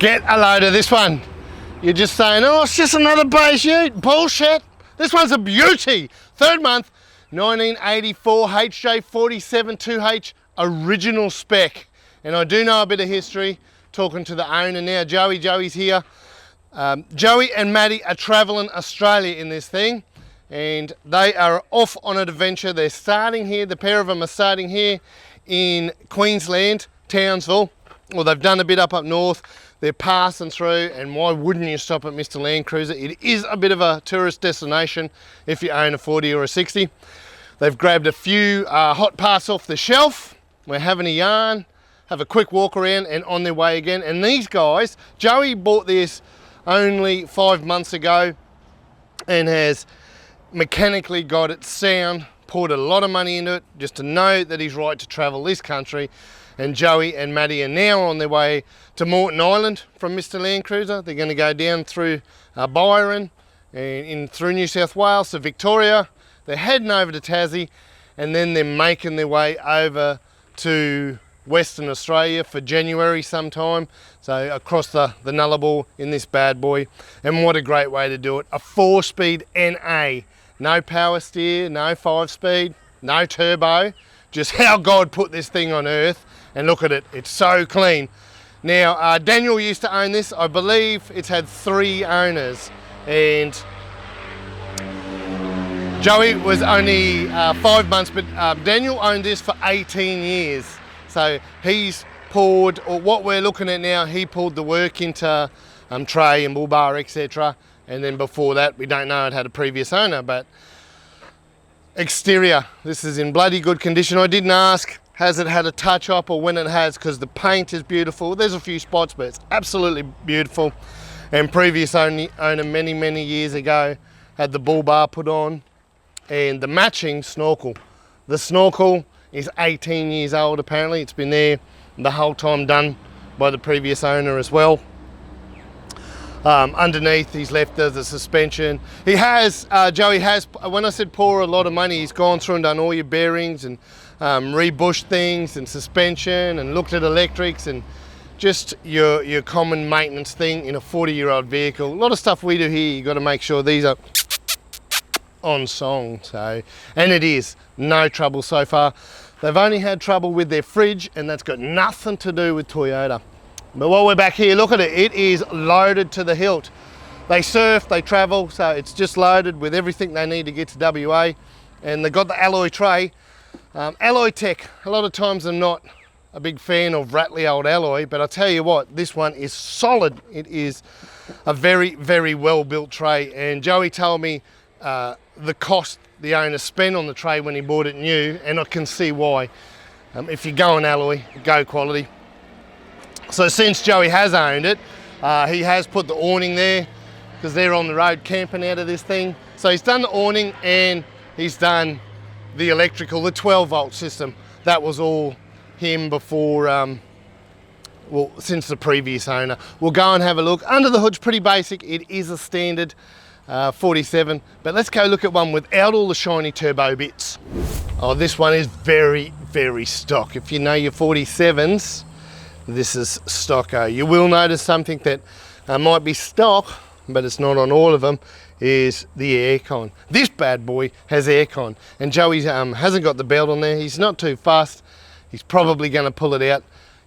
Get a load of this one. You're just saying, oh, it's just another base ute. Bullshit. This one's a beauty. 3rd month, 1984 HJ47 2H original spec. And I do know a bit of history, talking to the owner now, Joey. Joey's here. Joey and Maddy are traveling Australia in this thing, and they are off on an adventure. They're starting here, the pair of them are starting here in Queensland, Townsville. Well, they've done a bit up north. They're passing through, and why wouldn't you stop at Mr. Landcruiser? It is a bit of a tourist destination if you own a 40 or a 60. They've grabbed a few hot parts off the shelf. We're having a yarn, have a quick walk around, and on their way again. And these guys, Joey bought this only 5 months ago and has mechanically got it sound, poured a lot of money into it just to know that he's right to travel this country. And Joey and Maddy are now on their way to Moreton Island from Mr. Landcruiser. They're going to go down through Byron and through New South Wales to Victoria. They're heading over to Tassie, and then they're making their way over to Western Australia for January sometime. So across the Nullarbor in this bad boy. And what a great way to do it. A 4-speed NA. No power steer, no 5-speed, no turbo. Just how God put this thing on earth. And look at it, it's so clean. Now, Daniel used to own this. I believe it's had 3 owners. And Joey was only 5 months, but Daniel owned this for 18 years. So he's poured, or what we're looking at now, he poured the work into tray and bull bar, etc. And then before that, we don't know, it had a previous owner, but exterior, this is in bloody good condition. I didn't ask, has it had a touch up or when it has, because the paint is beautiful. There's a few spots, but it's absolutely beautiful. And previous owner many years ago had the bull bar put on and the matching snorkel. The snorkel is 18 years old apparently. It's been there the whole time, done by the previous owner as well. Underneath he's left the suspension. He has, Joey has, when I said pour a lot of money, he's gone through and done all your bearings and rebushed things and suspension and looked at electrics and just your common maintenance thing in a 40-year-old vehicle. A lot of stuff we do here, you got to make sure these are on song. So, and it is no trouble so far. They've only had trouble with their fridge, and that's got nothing to do with Toyota. But while we're back here, look at it, it is loaded to the hilt. They surf, they travel, so it's just loaded with everything they need to get to WA. And they've got the alloy tray. Alloy tech, a lot of times I'm not a big fan of rattly old alloy, but I'll tell you what, this one is solid. It is a very well built tray. And Joey told me the cost the owner spent on the tray when he bought it new, and I can see why. If you go on alloy, go quality. So since Joey has owned it, he has put the awning there because they're on the road camping out of this thing. So he's done the awning and he's done the electrical, the 12-volt system. That was all him before, well, since the previous owner. We'll go and have a look. Under the hood's pretty basic. It is a standard 47, but let's go look at one without all the shiny turbo bits. Oh, this one is very stock. If you know your 47s, this is stocko. You will notice something that might be stock, but it's not on all of them, is the aircon. This bad boy has aircon, and Joey hasn't got the belt on there. He's not too fast. He's probably going to pull it out,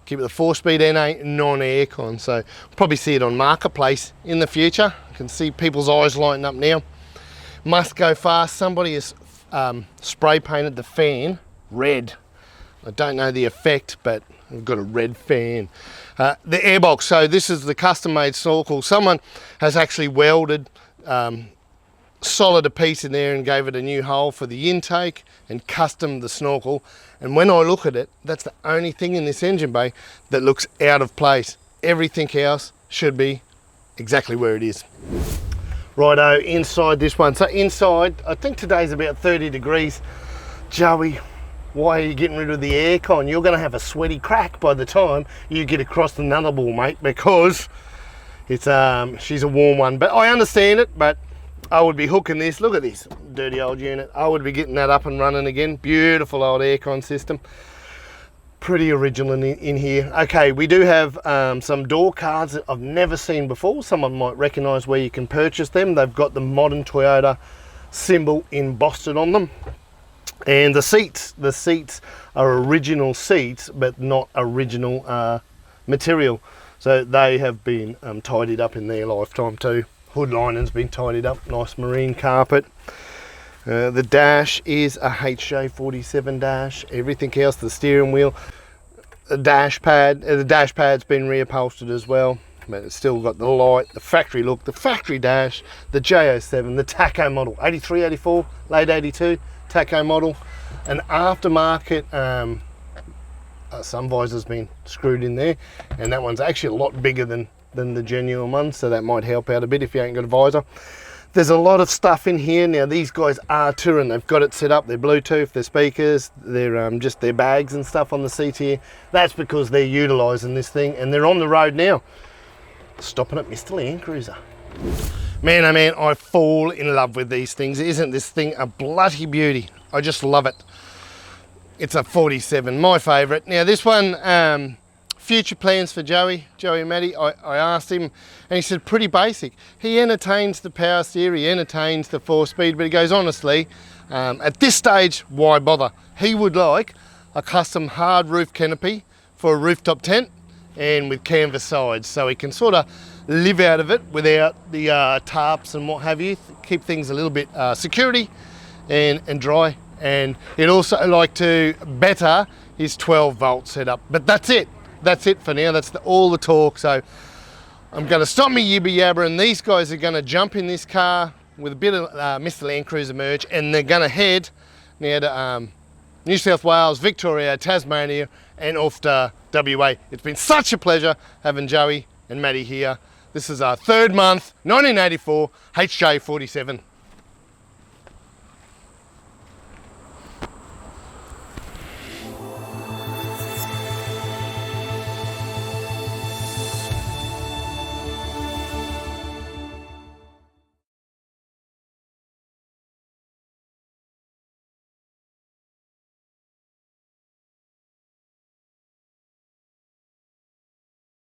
keep it the 4-speed NA non-aircon. So we'll probably see it on Marketplace in the future. I can see people's eyes lighting up now. Must go fast. Somebody has spray painted the fan red. I don't know the effect, but we've got a red fan. The airbox, so this is the custom-made snorkel. Someone has actually welded solid a piece in there and gave it a new hole for the intake and custom the snorkel. And when I look at it, that's the only thing in this engine bay that looks out of place. Everything else should be exactly where it is. Righto, inside this one. So inside, I think today's about 30 degrees. Joey, why are you getting rid of the aircon? You're going to have a sweaty crack by the time you get across the Nullarbor, mate, because it's she's a warm one. But I understand it, but I would be hooking this. Look at this dirty old unit. I would be getting that up and running again. Beautiful old aircon system. pretty original in here. Okay, we do have some door cards that I've never seen before. Someone might recognize where you can purchase them. They've got the modern Toyota symbol embossed on them. And the seats are original seats, but not original material. So they have been tidied up in their lifetime too. Hood lining's been tidied up, nice marine carpet. The dash is a HJ47 dash. Everything else, the steering wheel, the dash pad's been reupholstered as well, but it's still got the light, the factory look, the factory dash, the J07, the tacho model, 83, 84, late 82 tacho model, an aftermarket sun visor's been screwed in there, and that one's actually a lot bigger than the genuine one, so that might help out a bit if you ain't got a visor. There's a lot of stuff in here. Now these guys are touring, they've got it set up, their Bluetooth, their speakers, their just their bags and stuff on the seat here. That's because they're utilising this thing and they're on the road now. Stopping at Mr. Landcruiser. Man, oh man, I fall in love with these things. Isn't this thing a bloody beauty? I just love it. It's a 47, my favourite. Now this one, future plans for Joey and Maddy, I asked him and he said pretty basic. He entertains the power steer, he entertains the 4-speed, but he goes, honestly, at this stage, why bother? He would like a custom hard roof canopy for a rooftop tent and with canvas sides, so he can sort of live out of it without the tarps and what have you, keep things a little bit security and dry. And he'd also like to better his 12-volt setup, but that's it. That's it for now. That's all the talk. So I'm going to stop me yibba yabba, and these guys are going to jump in this car with a bit of Mr. Landcruiser merch, and they're going to head now to New South Wales, Victoria, Tasmania, and off to WA. It's been such a pleasure having Joey and Maddy here. This is our 3rd month, 1984 HJ47.